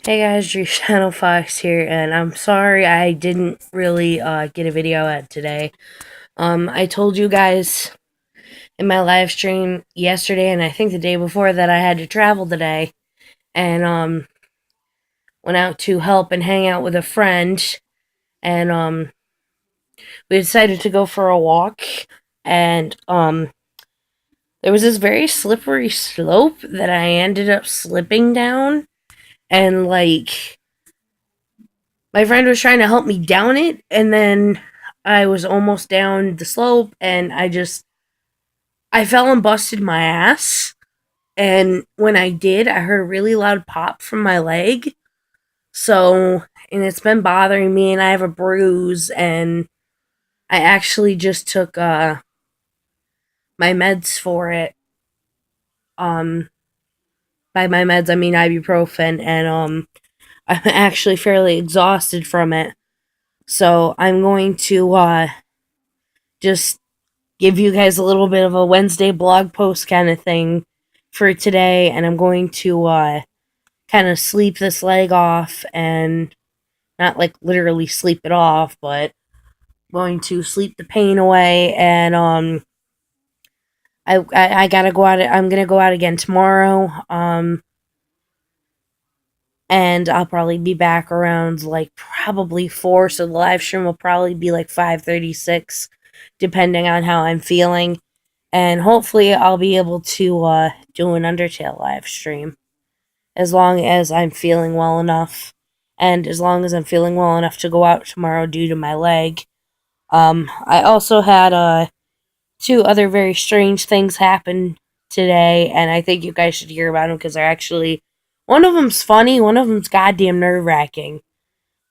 Hey guys, Drishadowfox here, and I'm sorry I didn't really get a video out today. I told you guys in my live stream yesterday, and I think the day before, that I had to travel today, and went out to help and hang out with a friend, and we decided to go for a walk, and there was this very slippery slope that I ended up slipping down, and my friend was trying to help me down it, and then I was almost down the slope, and I fell and busted my ass. And when I did, I heard a really loud pop from my leg. So, and it's been bothering me, and I have a bruise, and I actually just took my meds for it. Um, by my meds, I mean ibuprofen, and I'm actually fairly exhausted from it. So I'm going to just give you guys a little bit of a Wednesday blog post kind of thing for today, and I'm going to kind of sleep this leg off, and not like literally sleep it off, but going to sleep the pain away, and I gotta go out. I'm gonna go out again tomorrow, and I'll probably be back around like probably 4, so the live stream will probably be like 5:36, depending on how I'm feeling. And hopefully I'll be able to do an Undertale live stream as long as I'm feeling well enough, and as long as I'm feeling well enough to go out tomorrow due to my leg. I also had two other very strange things happen today, and I think you guys should hear about them because they're actually, one of them's funny, one of them's goddamn nerve wracking.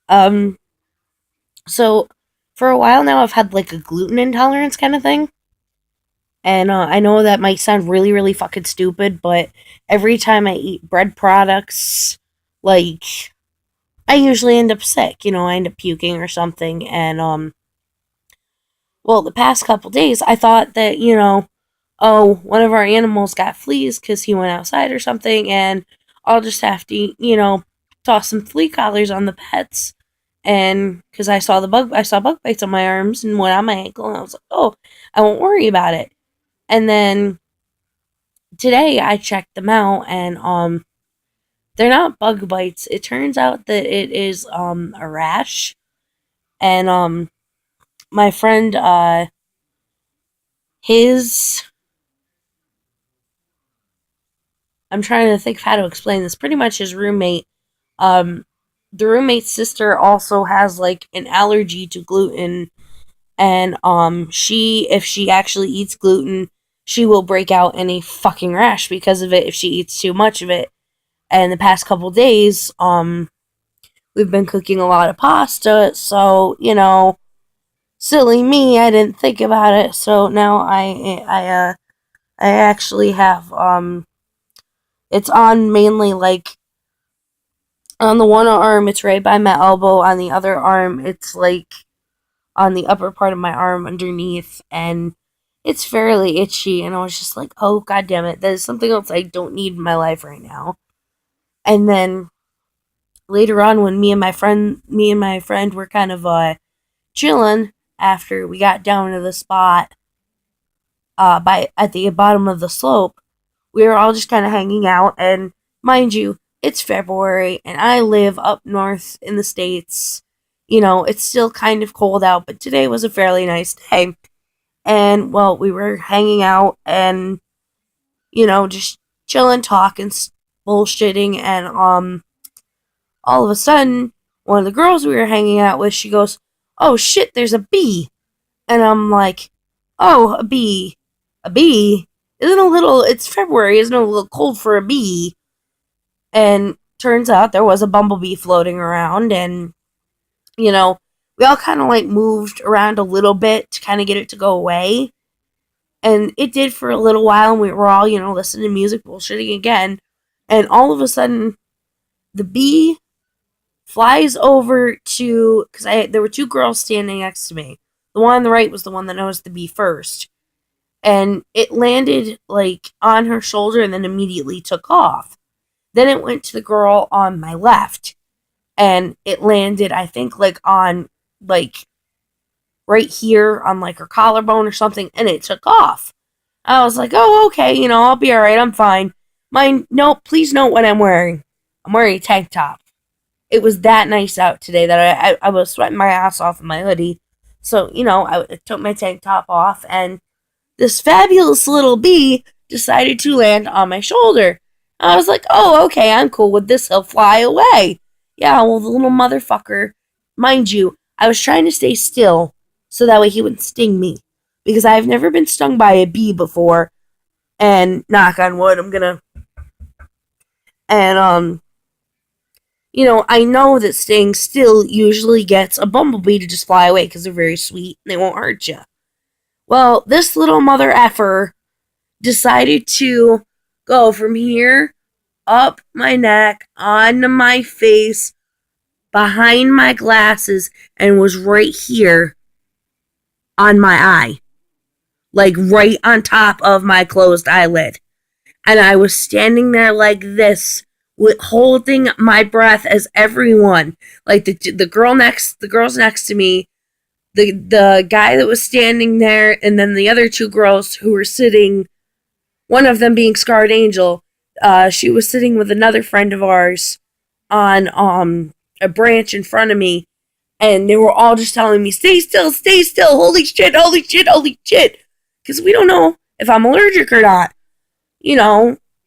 Um, so for a while now, I've had like a gluten intolerance kind of thing. And I know that might sound really, really fucking stupid, but every time I eat bread products, like, I usually end up sick. I end up puking or something. And, well, the past couple days, I thought that, oh, one of our animals got fleas because he went outside or something, and I'll just have to, toss some flea collars on the pets. And because I saw bug bites on my arms and one on my ankle, and I was like, oh, I won't worry about it. And then today I checked them out, and they're not bug bites. It turns out that it is a rash. And my friend his I'm trying to think of how to explain this. Pretty much his roommate, um the roommate's sister also has like an allergy to gluten, and she if she actually eats gluten, she will break out in a fucking rash because of it if she eats too much of it. And the past couple days, we've been cooking a lot of pasta, so silly me, I didn't think about it. So now I actually have it's on mainly like on the one arm, it's right by my elbow. On the other arm, it's like on the upper part of my arm underneath, and it's fairly itchy. And I was just like, oh god damn it, that is something else I don't need in my life right now. And then later on, when me and my friend were kind of chilling after we got down to the spot by at the bottom of the slope, we were all just kind of hanging out. And mind you, it's February, and I live up north in the States. It's still kind of cold out, but today was a fairly nice day. And, well, we were hanging out and, just chilling, talking, bullshitting, and, all of a sudden, one of the girls we were hanging out with, she goes, oh shit, there's a bee. And I'm like, oh, a bee. A bee? It's February, isn't it a little cold for a bee? And turns out there was a bumblebee floating around, and, we all kind of like moved around a little bit to kind of get it to go away. And it did for a little while, and we were all, listening to music, bullshitting again. And all of a sudden, the bee flies over to, because there were two girls standing next to me. The one on the right was the one that noticed the bee first, and it landed like on her shoulder and then immediately took off. Then it went to the girl on my left, and it landed, I think, like on like right here on like her collarbone or something, and it took off. I was like, oh, okay, I'll be alright, I'm fine. No, please note what I'm wearing. I'm wearing a tank top. It was that nice out today that I was sweating my ass off in my hoodie. So, I took my tank top off, and this fabulous little bee decided to land on my shoulder. I was like, oh, okay, I'm cool with this. He'll fly away. Yeah, well, the little motherfucker, mind you, I was trying to stay still so that way he wouldn't sting me. Because I've never been stung by a bee before. And knock on wood, And, I know that stings still usually gets a bumblebee to just fly away because they're very sweet and they won't hurt you. Well, this little mother effer decided to go from here up my neck, onto my face, behind my glasses, and was right here on my eye. Like right on top of my closed eyelid. And I was standing there like this, holding my breath as everyone, like the girls next to me, the guy that was standing there, and then the other two girls who were sitting, one of them being Scarred Angel, she was sitting with another friend of ours on a branch in front of me, and they were all just telling me, stay still, holy shit, because we don't know if I'm allergic or not,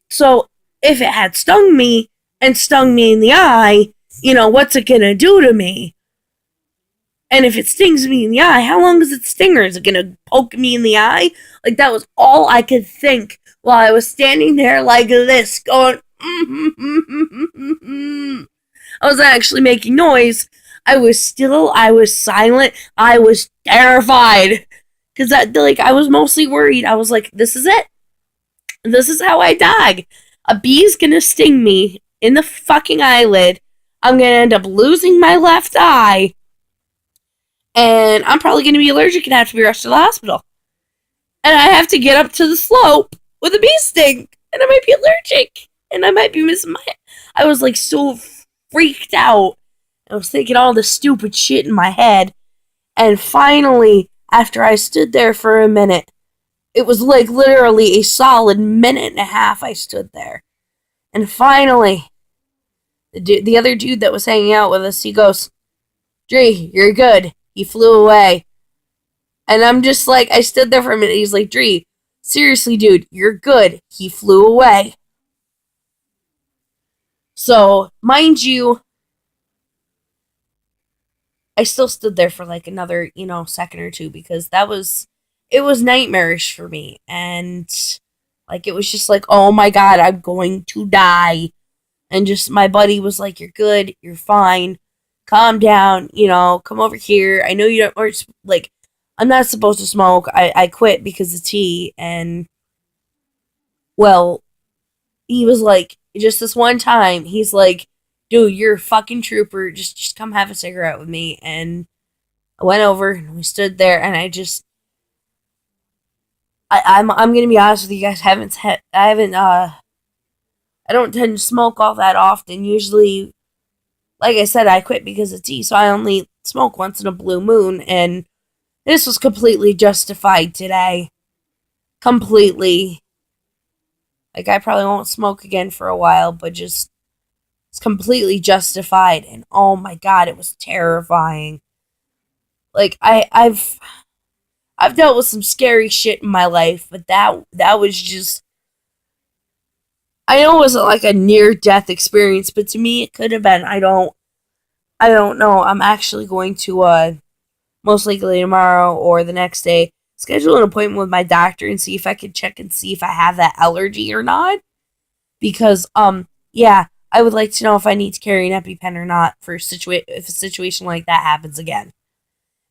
so if it had stung me and stung me in the eye, what's it gonna do to me? And if it stings me in the eye, how long is its stinger? Is it gonna poke me in the eye? Like, that was all I could think while I was standing there like this, going, I was actually making noise. I was still, I was silent, I was terrified. Because I was mostly worried. I was like, this is it. This is how I die. A bee's gonna sting me in the fucking eyelid. I'm gonna end up losing my left eye. And I'm probably gonna be allergic and have to be rushed to the hospital. And I have to get up to the slope with a bee sting. And I might be allergic. And I might be missing my... I was like so freaked out. I was thinking all this stupid shit in my head. And finally, after I stood there for a minute, it was like literally a solid minute and a half I stood there. And finally, the other dude that was hanging out with us, he goes, Dree, you're good. He flew away. And I'm just like, I stood there for a minute. He's like, Dree, seriously, dude, you're good. He flew away. So, mind you, I still stood there for like another, second or two because it was nightmarish for me. And like, it was just like, oh my God, I'm going to die. And just my buddy was like, you're good, you're fine, calm down, come over here. I know you don't, or like, I'm not supposed to smoke. I quit because of tea. And well, he was like, just this one time, he's like, dude, you're a fucking trooper. Just come have a cigarette with me. And I went over and we stood there, and I'm gonna be honest with you guys. I don't tend to smoke all that often. Usually, like I said, I quit because of tea, so I only smoke once in a blue moon, and this was completely justified today. Completely. Like, I probably won't smoke again for a while, but just, it's completely justified, and oh my God, it was terrifying. Like, I've dealt with some scary shit in my life, but that was just, I know it wasn't like a near-death experience, but to me it could have been. I don't know. I'm actually going to, most likely tomorrow or the next day, schedule an appointment with my doctor and see if I can check and see if I have that allergy or not. Because, yeah, I would like to know if I need to carry an EpiPen or not if a situation like that happens again.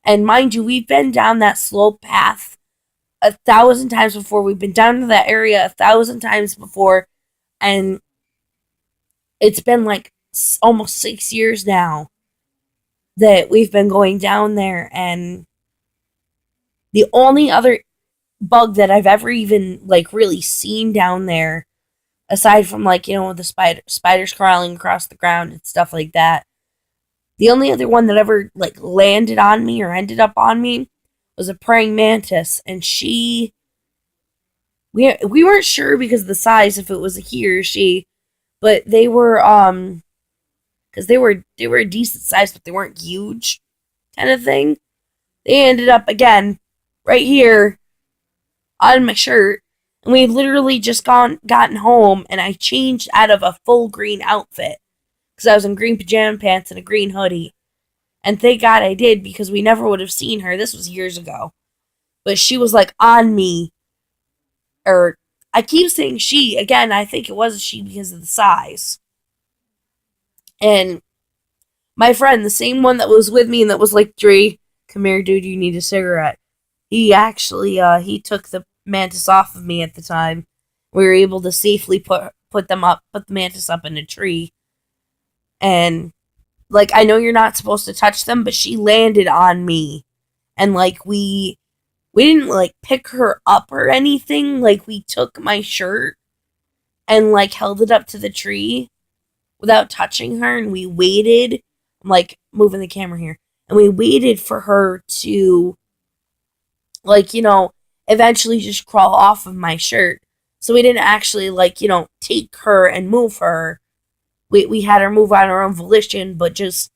And mind you, we've been down that slope path 1,000 times before. We've been down to that area 1,000 times before. And it's been like almost 6 years now that we've been going down there. And the only other bug that I've ever even like really seen down there aside from like, the spiders crawling across the ground and stuff like that. The only other one that ever like landed on me or ended up on me was a praying mantis, and we weren't sure because of the size if it was a he or she, but they were because they were a decent size, but they weren't huge, kind of thing. They ended up again right here on my shirt, and we had literally just gotten home, and I changed out of a full green outfit because I was in green pajama pants and a green hoodie. And thank God I did, because we never would have seen her. This was years ago. But she was like on me. Or I keep saying she. Again, I think it was a she because of the size. And my friend, the same one that was with me and that was like, Dre, come here, dude, you need a cigarette. He actually he took the mantis off of me at the time. We were able to safely put the mantis up in a tree. And like, I know you're not supposed to touch them, but she landed on me. And like we didn't like pick her up or anything. Like, we took my shirt and like held it up to the tree without touching her, and we waited. I'm like moving the camera here. And we waited for her to like, eventually just crawl off of my shirt. So we didn't actually like, take her and move her. We had her move on her own volition, but just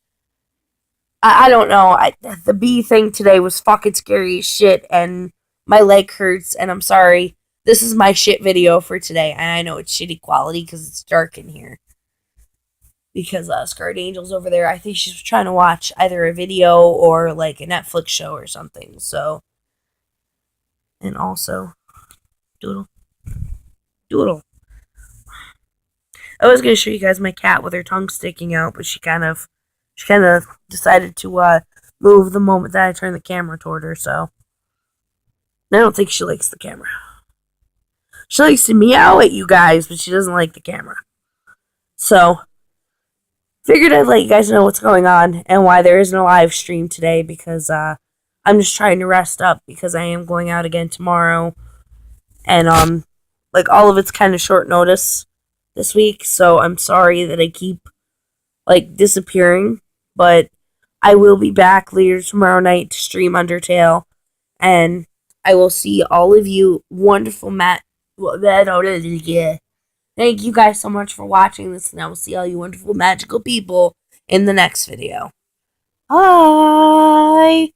I don't know. The bee thing today was fucking scary as shit, and my leg hurts, and I'm sorry. This is my shit video for today, and I know it's shitty quality because it's dark in here. Because Scarred Angel's over there. I think she's trying to watch either a video or like a Netflix show or something. So, and also, doodle, doodle. I was gonna show you guys my cat with her tongue sticking out, but she kind of decided to move the moment that I turned the camera toward her. So I don't think she likes the camera. She likes to meow at you guys, but she doesn't like the camera. So figured I'd let you guys know what's going on and why there isn't a live stream today, because I'm just trying to rest up because I am going out again tomorrow, and like all of it's kind of short notice this week, so I'm sorry that I keep like disappearing, but I will be back later tomorrow night to stream Undertale, and I will see all of you wonderful Thank you guys so much for watching this, and I will see all you wonderful magical people in the next video. Bye!